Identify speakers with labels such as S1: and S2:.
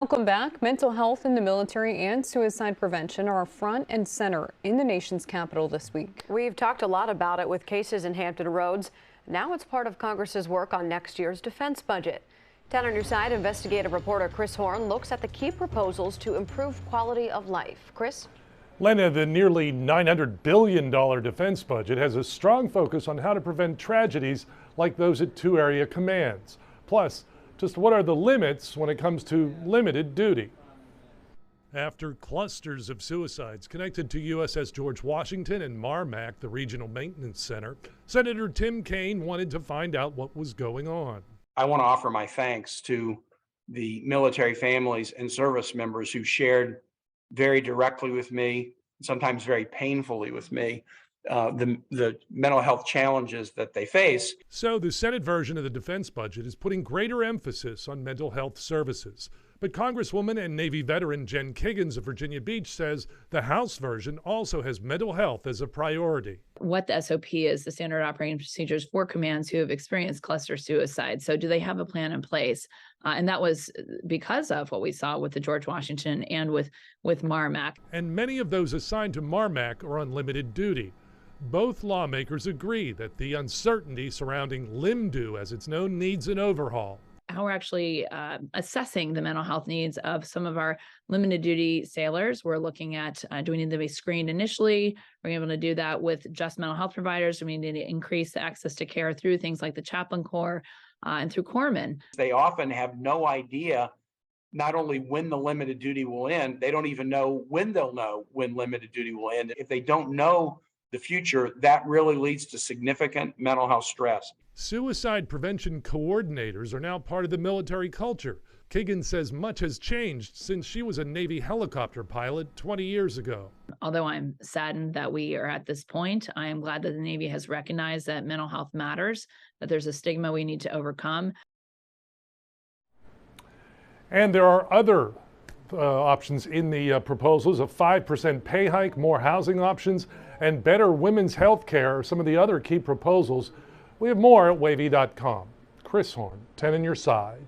S1: Welcome back. Mental health in the military and suicide prevention are front and center in the nation's capital this week.
S2: We've talked a lot about it with cases in Hampton Roads. Now it's part of Congress's work on next year's defense budget. 10 on your side, investigative reporter Chris Horn looks at the key proposals to improve quality of life. Chris?
S3: Lena, the nearly $900 billion defense budget has a strong focus on how to prevent tragedies like those at two area commands. Plus, just what are the limits when it comes to limited duty? After clusters of suicides connected to USS George Washington and Marmac, the Regional Maintenance Center, Senator Tim Kaine wanted to find out what was going on.
S4: I want to offer my thanks to the military families and service members who shared very directly with me, sometimes very painfully with me, the mental health challenges that they face.
S3: So the Senate version of the defense budget is putting greater emphasis on mental health services. But Congresswoman and Navy veteran Jen Kiggins of Virginia Beach says the House version also has mental health as a priority.
S5: What the SOP is, the standard operating procedures for commands who have experienced cluster suicide. So do they have a plan in place? And that was because of what we saw with the George Washington and with Marmac.
S3: And many of those assigned to Marmac are on limited duty. Both lawmakers agree that the uncertainty surrounding LIMDU, as it's known, needs an overhaul.
S5: How we're actually assessing the mental health needs of some of our limited duty sailors. We're looking at do we need to be screened initially? We're able to do that with just mental health providers. Do we need to increase the access to care through things like the Chaplain Corps and through corpsmen?
S4: They often have no idea not only when the limited duty will end, they don't even know when they'll know when limited duty will end. If they don't know the future, that really leads to significant mental health stress.
S3: Suicide prevention coordinators are now part of the military culture. Kiggins says much has changed since she was a Navy helicopter pilot 20 years ago.
S5: Although I'm saddened that we are at this point, I am glad that the Navy has recognized that mental health matters, that there's a stigma we need to overcome.
S3: And there are other options in the proposals: a 5% pay hike, more housing options, and better women's health care are some of the other key proposals. We have more at wavy.com. Chris Horn, 10 on your side.